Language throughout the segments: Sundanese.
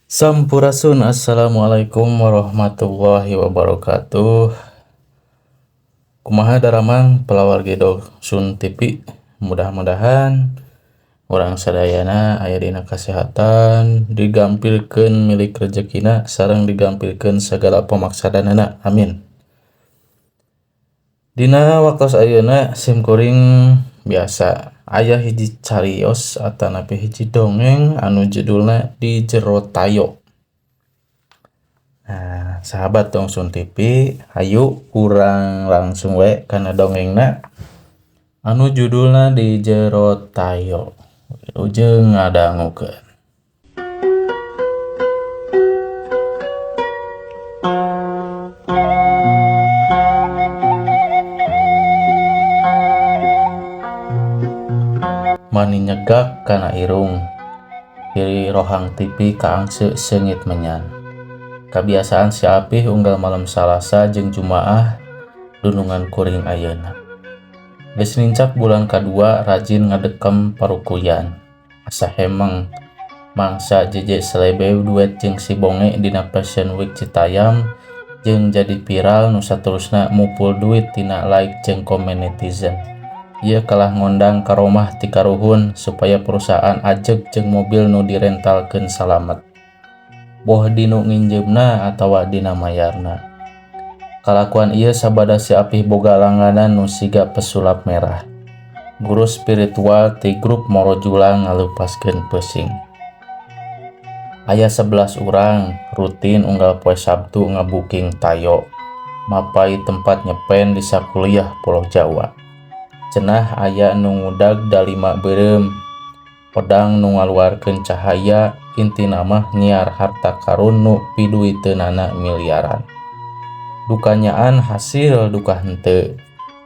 Sampurasun, assalamualaikum warahmatullahi wabarakatuh. Kumaha daramang palawargi Sun TV. Mudah-mudahan urang sadayana aya dina kasehatan, digampilkeun milik rezekina sareng digampilkeun sagala pamaksadanana. Amin. Dina waktos ayeuna simkuring biasa aya hiji carios atanapi hiji dongeng anu judulna Di Jero Tayo. Nah, sahabat dong Sun TV, hayu urang langsung we kana dongengna anu judulna Di Jero Tayo. Ujung ngadangukeun. Mani nyegak kana irung, hiri rohang TV kaangse seungit menyan. Kebiasaan si Apih unggal malam Salasa jeung Jumaah dunungan kuring ayeuna. Geus nincak bulan kadua rajin ngadekem parukuyan. Asa hemeng mangsa jeje selebe duet jeung si Bonge dina Fashion Week Citayam jeung jadi viral nu saterusna mupul duit tina like jeung komen netizen. Ieu kalah ngondang karomah ti karuhun supaya perusahaan ajeg jeung mobil nu direntalkeun salamet. Boh dinu nginjeumna atawa dina mayarna. Kalakuan ieu sabada si Apih boga langganan nu siga pesulap merah. Guru spiritual ti grup Moro Julang ngalupaskeun peusing. Aya 11 urang rutin unggal poe Sabtu ngabuking tayo. Mapai tempat nyepen di sakuliah Pulau Jawa. Cenah aya nu ngudag da 5 beureum. Pedang nu ngaluarkeun cahaya intina mah nyiar harta karun nu piduiteunana miliaran. Dukanyaan hasil duka henteu.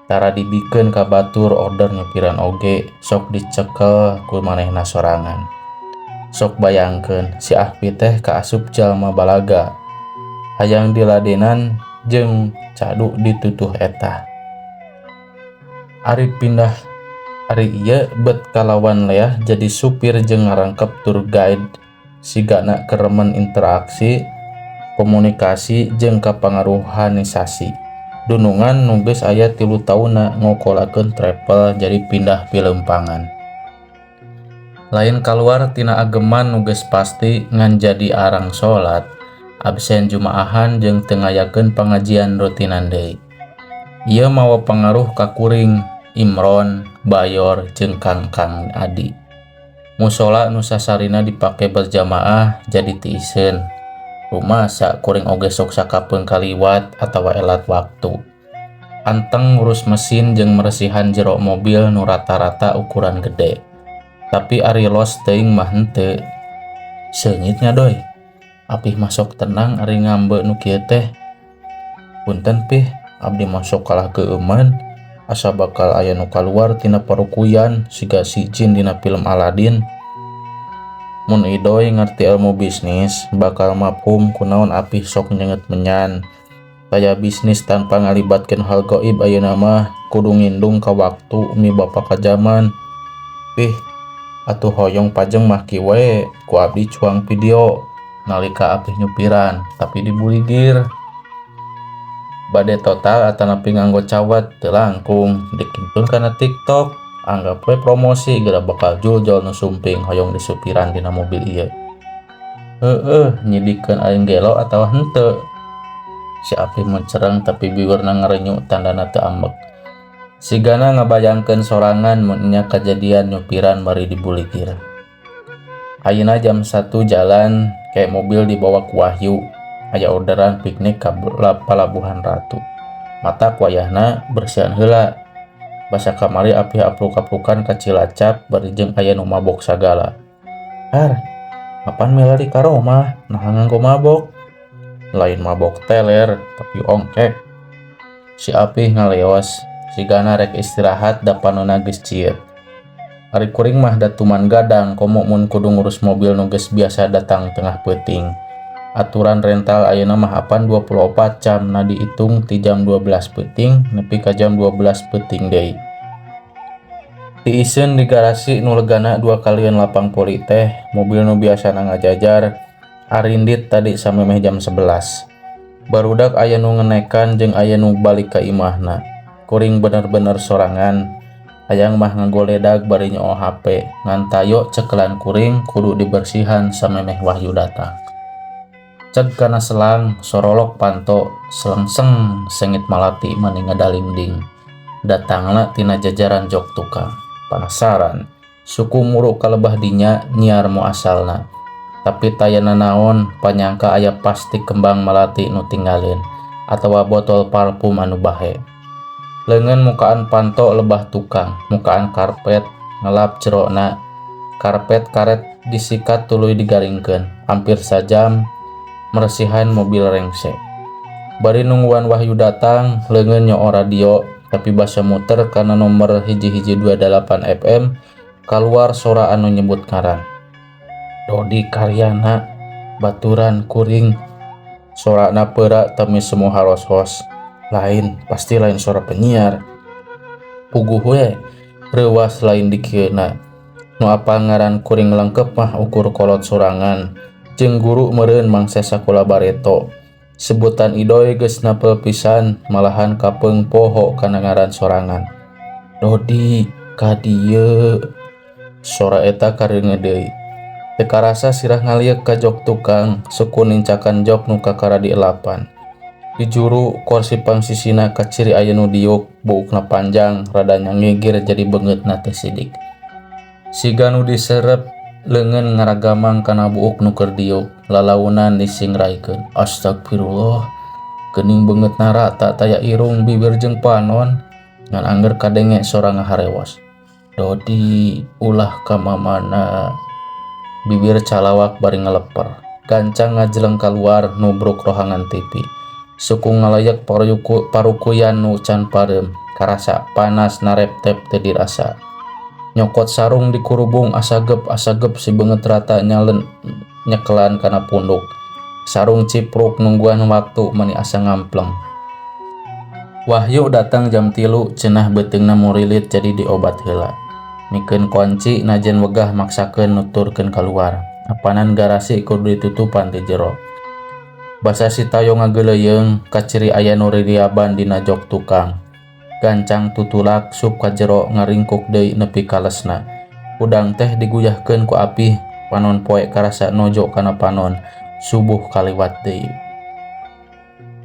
Tara dibikeun ka batur order nyepiran oge sok dicekel ku manehna sorangan. Sok bayangkeun si Ahpi teh kaasup jalma balaga. Hayang diladenan jeung cadu ditutuh eta. Ari ieu bet kalawan leah jadi supir jeung ngarangkep tour guide sigana keremen interaksi, komunikasi jeung kapangaruhanisasi. Dunungan nu geus aya 3 taunna ngokolakeun travel jadi pindah pileumpangan. Lain kaluar tina ageman nu geus pasti ngan jadi arang salat, absen Jumaahan jeung teu ngayakeun pangajian rutinan deui. Ieu mawa pangaruh ka kuring, Imron, Bayor, jeung Kang Adi. Musola nu sasarina dipake berjamaah jadi tiiseun. Rumasa kuring oge sok sakapeung kaliwat atawa elat waktu. Anteng ngurus mesin jeung meresihan jero mobil nu rata-rata ukuran gede. Tapi ari los teuing mah henteu. Seungitnya doy. Apih masuk tenang ari ngambe nu kieu teh. Punten Pih, abdi masuk kalah keeuman. Asa bakal aya nu kaluar tina parukuyan siga si Jin dina film Aladin. Mun Idoy ngarti ilmu bisnis bakal mafhum kunaon Apih sok nyenget menyan. Taya bisnis tanpa ngalibatkeun hal gaib ayeuna mah kudu ngindung ka waktu mibapa ka zaman. Pih, atuh hoyong pajeng mah kieu ku abdi cuang video nalika Apih nyupiran tapi dibuligir. Bade total atanapi nganggo cawat teu langkung dikintun kana TikTok. Anggap we promosi geura bakal juljol nu sumping hoyong disupiran dina mobil ieu. Nyidikeun aing gelo atawa henteu. Si Apih mencereng tapi bibirna ngarenyu tandana teu ambek. Sigana ngabayangkeun sorangan mun nya kajadian nyupiran bari dibuligir. Ayeuna jam 1 jalan kayak mobil dibawa ku Wahyu. Aya orderan piknik ka Palabuhan Ratu. Mata ku ayahna bersihan heula. Basa kamari Apih apluk-aplukan ka Cilacap bari jeung aya nu mabok sagala. Har, apan milari ka rumah nah nganggo mabok. Lain mabok teler tapi ongkek. Si Apih ngaleos sigana rek istirahat da panonna geus cieu. Ari kuring mah datuman gadang komo mun kudu ngurus mobil nu geus biasa datang tengah peuting. Aturan rental ayeuna mah apan 24 jam na diitung ti jam 12 peuting nepi ka jam 12 peuting deui. Tiiseun di garasi nu legana 2 kalian lapang poli teh, mobil nu biasana ngajajar arindit tadi samemeh jam 11. Barudak aya nu ngenekan jeung aya nu balik ka imahna. Kuring bener-bener sorangan. Hayang mah ngagoledag bari nyoo HP. Ngan tayo cekelan kuring kudu dibersihan samemeh Wahyu datang. Ceg kana selang sorolok panto selengseng sengit malati mani ngadalingding. Datangna tina jajaran jok tukang. Penasaran, suku muruk kalebah dinya nyiar mu asalna. Tapi tayana naon panyangka aya plastik kembang melati nu tinggalin atawa botol parfum anu bahe. Leungeun mukaan panto lebah tukang, mukaan karpet ngelap jerona. Karpet karet disikat tuluy digaringkeun. Hampir sajam meresihan mobil rengse. Bari nungguan Wahyu datang, leungeun nyoo radio tapi basa muter karena nomor 1128 FM kaluar sora anu nyebut ngaran. Dodi Karyana baturan kuring sorana peura temis semua haros-hos. Lain, pasti lain suara penyiar. Puguh we, reuwas lain dikieuna. Nu apal ngaran kuring lengkep mah ukur kolot sorangan. Jeung guru meureun mangsa sakola bareto. Sebutan idoy geus napel pisan, malahan kapeung poho kana ngaran sorangan. Dodi, ka dieu. Sora eta kareungeun deui. Teu karasa sirah ngaliek ka jok tukang, suku nincakan jok nu kakara dielapan. Di juru kursi pangsisina kaciri aya nu diuk, buukna panjang, rada nyangigir jadi beungeutna teh sidik. Siga nu diserep leungeun ngaragamang kana buuk nu keur diuk, lalaunan disingraikeun. Astagfirullah, geuning beungeutna rata taya irung bibir jeung panon, ngan angger kadenge sora ngaharewas. Dodi, ulah ka mamana. Bibir calawak bari ngeleper. Gancang ngajeleng kaluar nubruk rohangan TV. Suku ngalayak parukuyan nu can pareum. Karasa panas narep-tep teu dirasa. Nyokot sarung dikurubung asagep si beungeut rata nyekelan kana punduk. Sarung cipruk nungguan waktu mani asa ngampleng. Wahyu datang jam 3 cenah beuteungna murilit jadi diobat heula. Mikeun kunci najen wegah maksakeun nuturkeun kaluar. Apanan garasi kudu ditutupan ti jero. Basa si tayo ngageuleuyeung kaciri aya nu ririaban dina jok tukang. Gancang tutulak sup ka jero ngaringkuk deui nepi ka lesna. Udang teh diguyahkeun ku api, panon poe karasa nojo kana panon. Subuh kaliwat deui.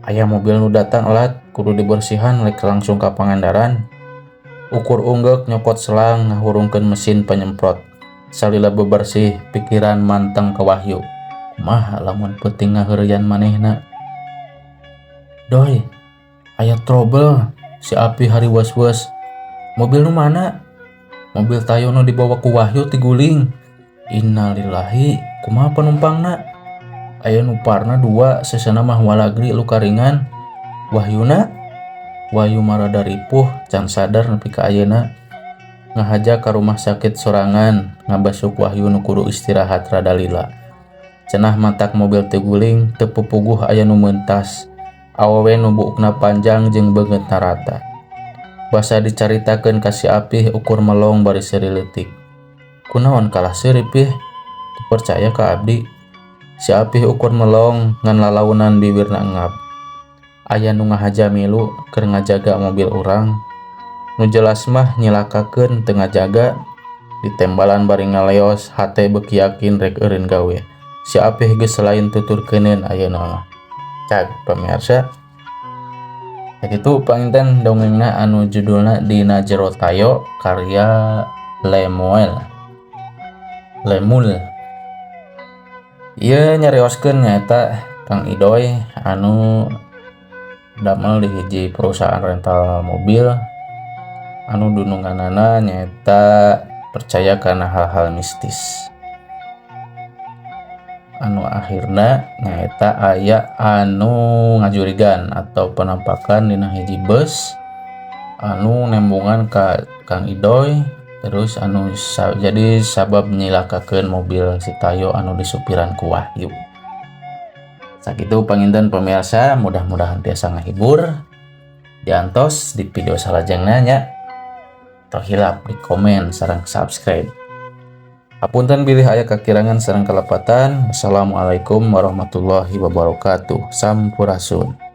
Aya mobil nu datang elat kudu dibersihan lek langsung ka Pangandaran. Ukur unggek nyokot selang ngahurungkeun mesin penyemprot. Salila bebersih pikiran manteng ke Wahyu. Kumaha lamun peuting ngaheureuyan manehna. Doi, aya trouble. Si Api hari was-was. Mobil nu mana? Mobil tayo nu dibawa ku Wahyu tiguling. Innalillahi, kumaha penumpangna? Aya nu parna 2, sesana mah walagri luka ringan. Wahyuna? Wahyu marada ripuh, can sadar nepi ka ayeuna. Ngahaja ka rumah sakit sorangan, ngabasuk Wahyu nu kudu istirahat rada lila. Cenah matak mobil teu guling, teu pupuguh aya nu meuntas. Awewe nu buukna panjang jeung beungeutna rata. Basa dicaritakeun ka si Apih ukur melong bari seuri leutik. Kunaon kalah seuri Pih? Teu percaya ka abdi. Si Apih ukur melong ngan lalaunan bibirna engap. Aya nu ngahaja milu keur ngajaga mobil urang. Nu jelas mah nyilakakeun teu ngajaga. Ditembalan bari ngaleos hate beuki yakin rek eureun gawe. Si Apih geus selain tuturkeuneun ayeuna mah. Cag pamirsa. Kitu panginten dongengna anu judulna Dina Jero Tayo karya Lemuel. Ieu nyarioskeun nyaeta Kang Idoy anu damel di hiji perusahaan rental mobil anu dununganana nyaeta percaya karena hal-hal mistis. Anu akhirna nyaeta aya anu ngajurigan atau penampakan dina hiji bus anu nembungan ka Kang Idoy, terus anu jadi sabab nyilakakeun mobil si Tayo anu disupiran ku Wahyu. Sakitu panginten pemirsa, mudah-mudahan tiasa ngahibur. Diantos di video salajengna nya. Teu hilap di komen sareng subscribe. Hapunten bilih aya kakirangan sareng kalepatan. Wassalamualaikum warahmatullahi wabarakatuh. Sampurasun.